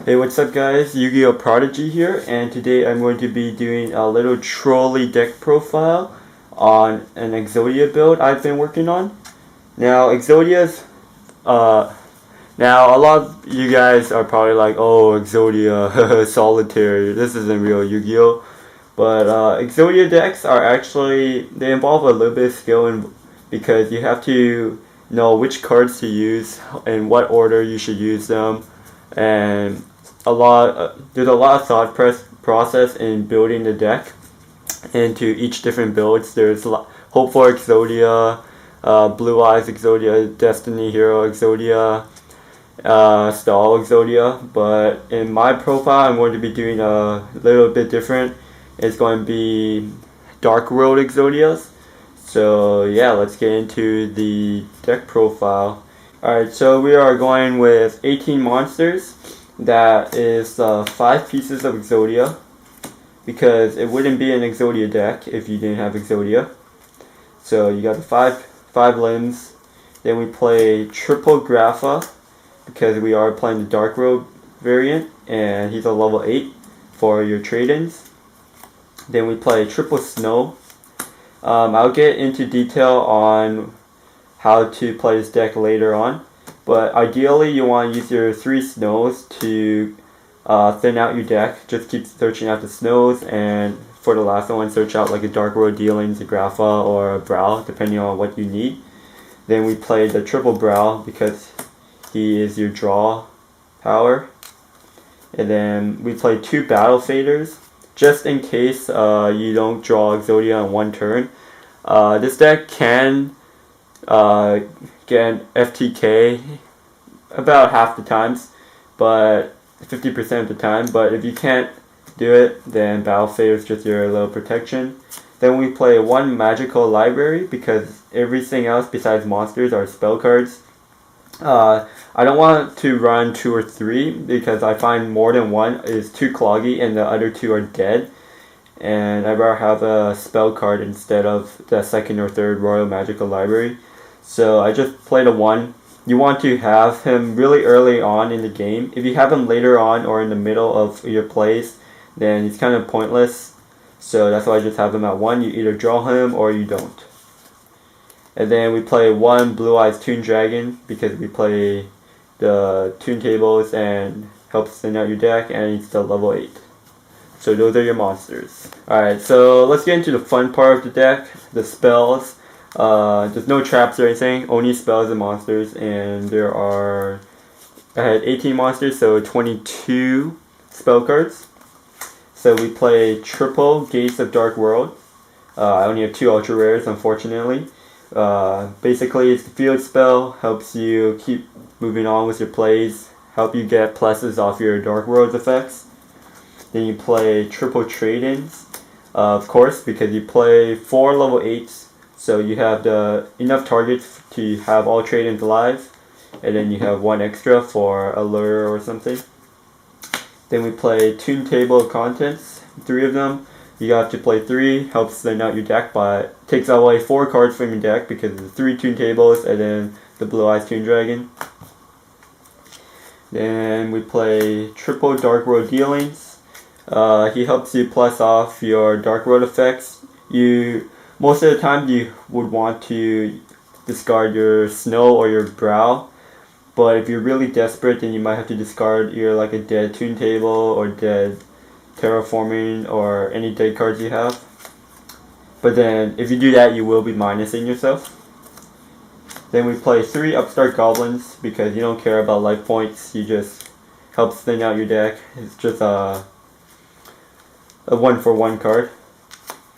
Hey, what's up guys? YGOProdigy here, and today I'm going to be doing a little trolley deck profile on an Exodia build I've been working on. Now, Exodia's, now a lot of you guys are probably like, oh, Exodia, solitary, this isn't real Yu-Gi-Oh! But Exodia decks are actually, they involve a little bit of skill because you have to know which cards to use and what order you should use them, and there's a lot of thought process in building the deck into each different builds. There's Hope for Exodia, Blue Eyes Exodia, Destiny Hero Exodia, Stall Exodia, but in my profile I'm going to be doing a little bit different. It's going to be Darkworld Exodias. So yeah, let's get into the deck profile. Alright, so we are going with 18 monsters. That is 5 pieces of Exodia, because it wouldn't be an Exodia deck if you didn't have Exodia. So you got the five limbs. Then we play triple Grapha, because we are playing the Darkworld variant, and he's a level 8 for your trade-ins. Then we play triple Snow. I'll get into detail on how to play this deck later on, but ideally you want to use your 3 snows to thin out your deck. Just keep searching out the snows, and for the last one, search out like a Darkworld Dealings, a Grapha, or a Brow, depending on what you need. Then we play the triple Brow because he is your draw power. And then we play 2 Battle Faders, just in case you don't draw Exodia in one turn. This deck can get an FTK about half the times, but 50% of the time. But if you can't do it, then Battle Fader is just your little protection. Then we play 1 magical library because everything else besides monsters are spell cards. I don't want to run 2 or 3 because I find more than 1 is too cloggy and the other 2 are dead. And I'd rather have a spell card instead of the 2nd or 3rd Royal Magical Library. So I just played a 1. You want to have him really early on in the game. If you have him later on or in the middle of your plays, then he's kind of pointless. So that's why I just have him at 1. You either draw him or you don't. And then we play 1 Blue Eyes Toon Dragon because we play the Toon Tables and helps thin out your deck, and he's still level 8. So those are your monsters. Alright, so let's get into the fun part of the deck, the spells. There's no traps or anything, only spells and monsters, and I had 18 monsters, so 22 spell cards. So we play triple Gates of Darkworld. I only have 2 ultra rares, unfortunately. Basically, it's the field spell, helps you keep moving on with your plays, help you get pluses off your Darkworld effects. Then you play triple trade-ins, of course, because you play 4 level 8s, so you have enough targets to have all trade-ins live, and then you have 1 extra for a lure or something. Then we play Toon Table of Contents, 3 of them. You have to play 3, helps thin out your deck, but takes away 4 cards from your deck because of the 3 Toon Tables and then the Blue Eyes Toon Dragon. Then we play triple Darkworld Dealings. He helps you plus off your Darkworld effects. Most of the time you would want to discard your Snow or your Brow, but if you're really desperate, then you might have to discard either like a dead Toon Table or dead Terraforming or any dead cards you have. But then if you do that, you will be minusing yourself. Then we play 3 Upstart Goblins because you don't care about life points, you just helps thin out your deck. It's just a 1-for-1 card.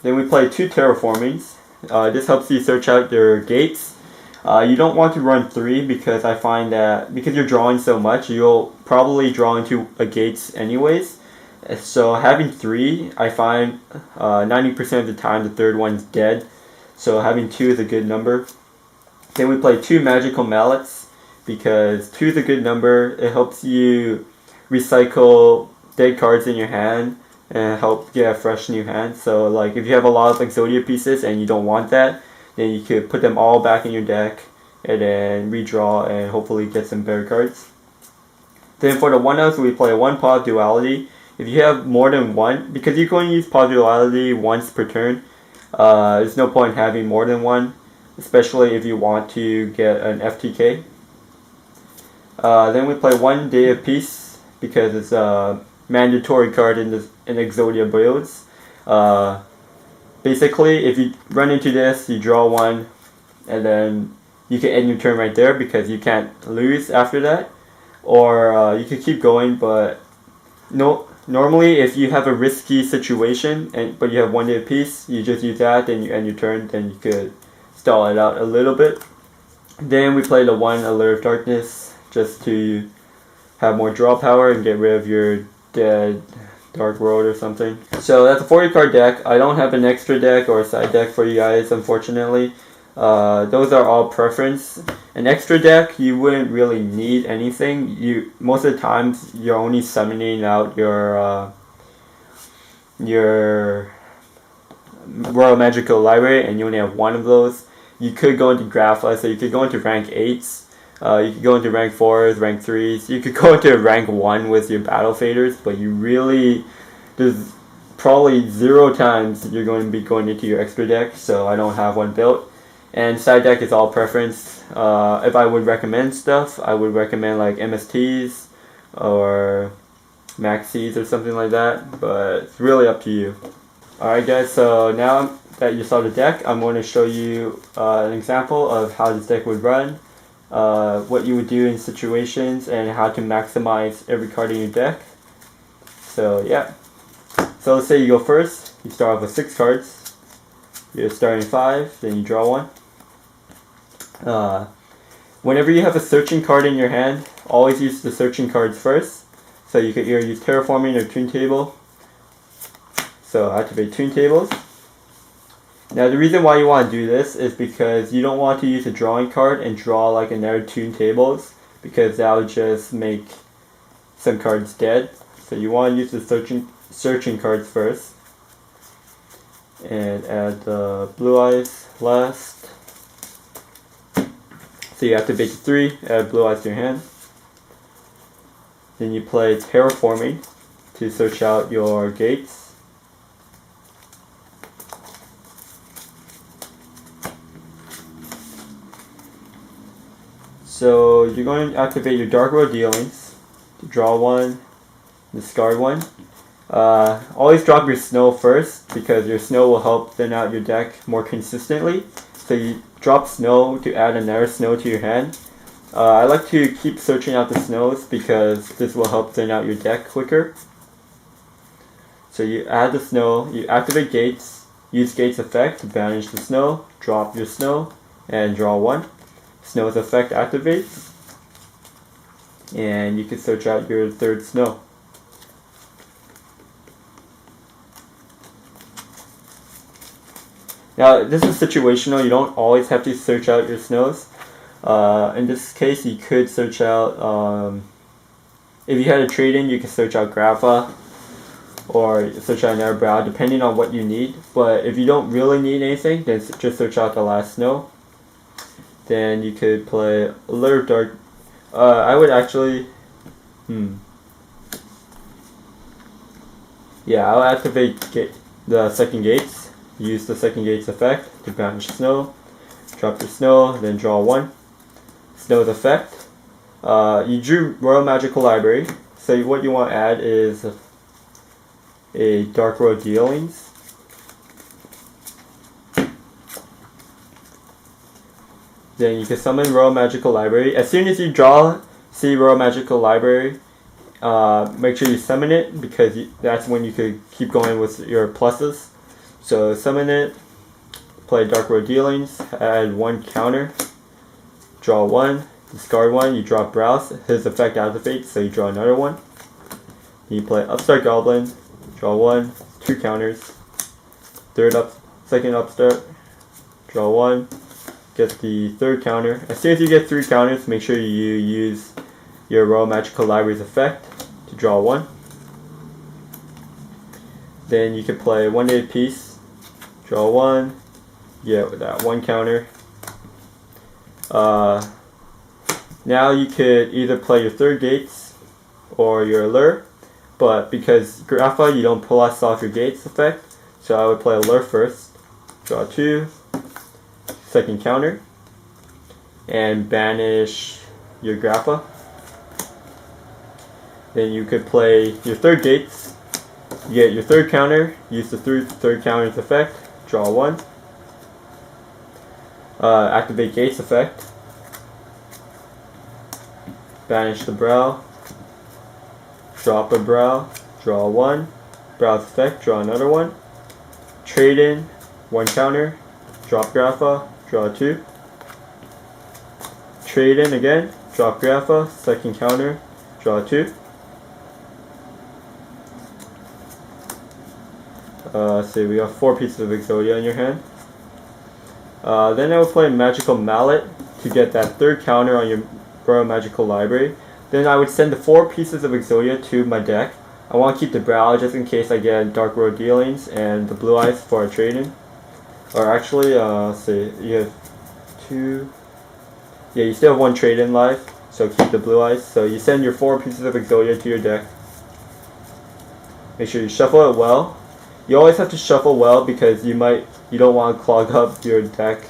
Then we play 2 Terraformings. This helps you search out your gates. You don't want to run 3 because I find that because you're drawing so much, you'll probably draw into a gates anyways. So having 3, I find 90% of the time the 3rd one's dead. So having 2 is a good number. Then we play 2 Magical Mallets because 2 is a good number. It helps you recycle dead cards in your hand and help get a fresh new hand. So like if you have a lot of Exodia pieces and you don't want that, then you could put them all back in your deck and then redraw and hopefully get some better cards. Then for the 1-ups, we play 1 pause duality. If you have more than one, because you're going to use pause duality once per turn, there's no point in having more than one, especially if you want to get an FTK. Then we play 1 Day of Peace, because it's a mandatory card in Exodia builds. Basically, if you run into this, you draw 1, and then you can end your turn right there because you can't lose after that. Or you could keep going, but normally if you have a risky situation but you have 1 Day of Peace, you just use that, then you end your turn, then you could stall it out a little bit. Then we play the 1 Alert of Darkness just to have more draw power and get rid of your dead Darkworld or something. So that's a 40 card deck. I don't have an extra deck or a side deck for you guys, unfortunately. Those are all preference. An extra deck, you wouldn't really need anything. Most of the times you're only summoning out your Royal Magical Library, and you only have 1 of those. You could go into Grapha, so you could go into rank 8s. You could go into rank 4s, rank 3s. You could go into rank 1 with your battle faders, but there's probably 0 times you're going to be going into your extra deck, so I don't have one built. And side deck is all preference. If I would recommend stuff, I would recommend like MSTs or Maxis or something like that, but it's really up to you. Alright guys, so now that you saw the deck, I'm going to show you an example of how this deck would run, what you would do in situations, and how to maximize every card in your deck. So yeah, so let's say you go first. You start off with 6 cards. You're starting 5, then you draw 1. Whenever you have a searching card in your hand, always use the searching cards first. So you could either use Terraforming or Toon Table. So activate Toon Tables. Now the reason why you want to do this is because you don't want to use a drawing card and draw like another Toon Tables, because that would just make some cards dead. So you want to use the searching cards first. And add the Blue Eyes last. So you activate the 3, add Blue Eyes to your hand. Then you play Terraforming to search out your gates. So you're going to activate your Darkworld Dealings to draw 1, discard 1. Always drop your snow first, because your snow will help thin out your deck more consistently. So you drop snow to add another snow to your hand. I like to keep searching out the snows because this will help thin out your deck quicker. So you add the snow, you activate gates, use gates effect to banish the snow, drop your snow, and draw 1. Snow's effect activates, and you can search out your 3rd snow. Now, this is situational. You don't always have to search out your snows. In this case, you could search out, if you had a trade-in, you could search out Grapha or search out another brow, depending on what you need. But if you don't really need anything, then just search out the last snow. Then you could play Alert Dark. I would actually, yeah, I'll activate the second gates. Use the second gates effect to banish snow. Drop your snow, then draw 1. Snow's effect. You drew Royal Magical Library. So what you want to add is a Darkworld Dealings. Then you can summon Royal Magical Library. As soon as you see Royal Magical Library, make sure you summon it, because that's when you could keep going with your pluses. So summon it, play Darkworld Dealings, add 1 counter, draw 1, discard 1, you drop Browse, his effect activates, so you draw another 1. Then you play Upstart Goblin, draw 1, 2 counters, second Upstart, draw 1, get the 3rd counter. As soon as you get 3 counters, make sure you use your Royal Magical Library's effect to draw 1. Then you can play 1 Day of Peace, draw 1, get that 1 counter. Now you could either play your 3rd gates or your Allure, but because Grappa, you don't plus off your Gates effect, so I would play Allure first, draw 2, second counter, and banish your Grappa. Then you could play your third Gates, you get your third counter, use the third counter's effect, draw 1, activate Gates effect, banish the Brow, drop a Brow, draw 1, Brow's effect, draw another one, trade in, 1 counter, drop Grappa, draw 2, trade in again, drop Grappa, second counter, draw 2. See, we got 4 pieces of Exodia in your hand. Then I would play Magical Mallet to get that third counter on your Royal Magical Library. Then I would send the 4 pieces of Exodia to my deck. I want to keep the Brow just in case I get Darkworld Dealings and the Blue Eyes for a trade-in. Or actually, see, you have 2. Yeah, you still have 1 trade-in life, so keep the Blue Eyes. So you send your 4 pieces of Exodia to your deck. Make sure you shuffle it well. You always have to shuffle well because you don't want to clog up your deck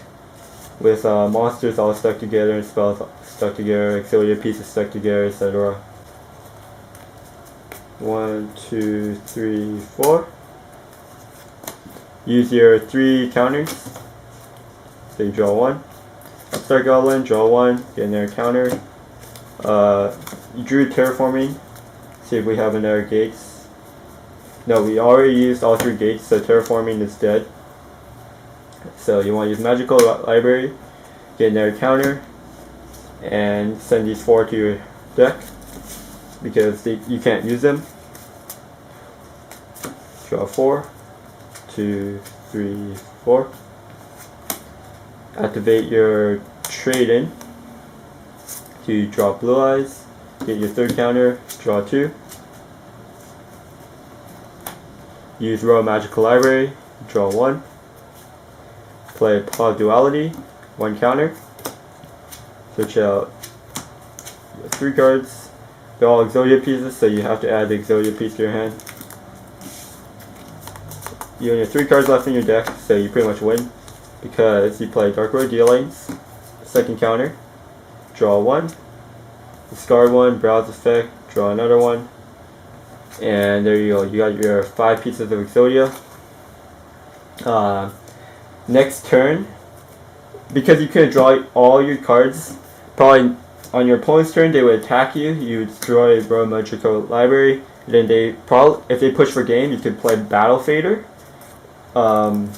with monsters all stuck together and spells stuck together, Exodia pieces stuck together, etc. 1, 2, 3, 4. Use your 3 counters. So you draw 1. Upstart Goblin, draw 1, get another counter. You drew Terraforming. See if we have another Gates. No, we already used all 3 Gates, so Terraforming is dead. So you want to use Magical Library, get another counter, and send these 4 to your deck because you can't use them. Draw 4, 2, 3, 4. Activate your trade-in to draw Blue Eyes, get your third counter, draw 2. Use Royal Magical Library, draw 1. Play Paw Duality, 1 counter. Switch out 3 cards. They're all Exodia pieces, so you have to add the Exodia piece to your hand. You only have 3 cards left in your deck, so you pretty much win. Because you play Darkworld Dealings, second counter, draw 1. Discard 1, browse effect, draw another one. And there you go, you got your 5 pieces of Exodia. Next turn, because you couldn't draw all your cards, probably on your opponent's turn they would attack you, you destroy Royal Magical Library, and then they probably, if they push for game, you could play Battle Fader. And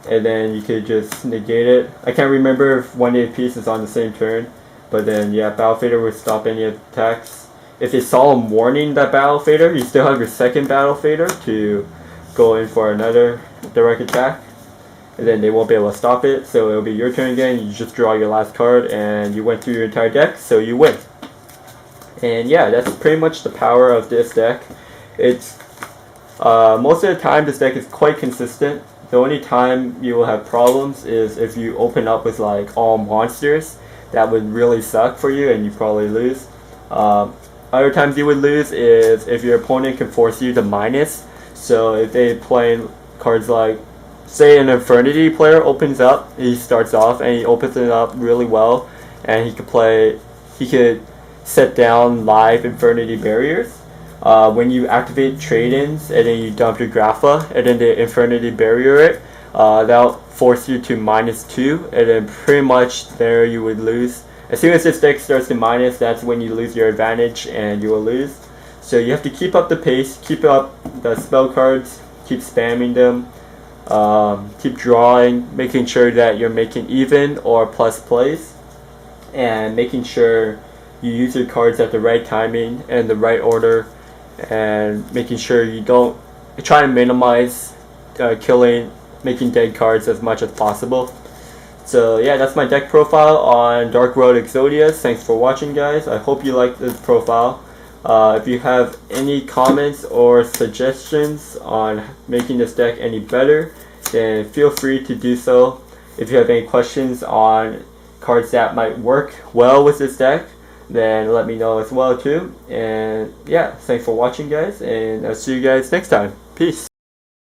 then you could just negate it. I can't remember if one of the pieces on the same turn, but then yeah, Battle Fader would stop any attacks. If they Solemn Warning that Battle Fader, you still have your second Battle Fader to go in for another direct attack. And then they won't be able to stop it, so it'll be your turn again. You just draw your last card and you went through your entire deck, so you win. And yeah, that's pretty much the power of this deck. It's most of the time this deck is quite consistent. The only time you will have problems is if you open up with like all monsters. That would really suck for you and you probably lose. Other times you would lose is if your opponent can force you to minus. So if they play cards like, say an Infernity player opens up, he starts off and he opens it up really well, and he could set down live Infernity barriers. When you activate trade-ins and then you dump your Grappa and then the Infernity barrier it, that'll force you to -2, and then pretty much there you would lose. As soon as this deck starts to minus, that's when you lose your advantage and you will lose. So you have to keep up the pace, keep up the spell cards, keep spamming them, keep drawing, making sure that you're making even or plus plays, and making sure you use your cards at the right timing and the right order, and making sure you don't try to minimize making dead cards as much as possible. So yeah, that's my deck profile on Darkworld Exodia. Thanks for watching, guys. I hope you liked this profile. If you have any comments or suggestions on making this deck any better, then feel free to do so. If you have any questions on cards that might work well with this deck, then let me know as well too. And yeah, thanks for watching, guys, and I'll see you guys next time. Peace.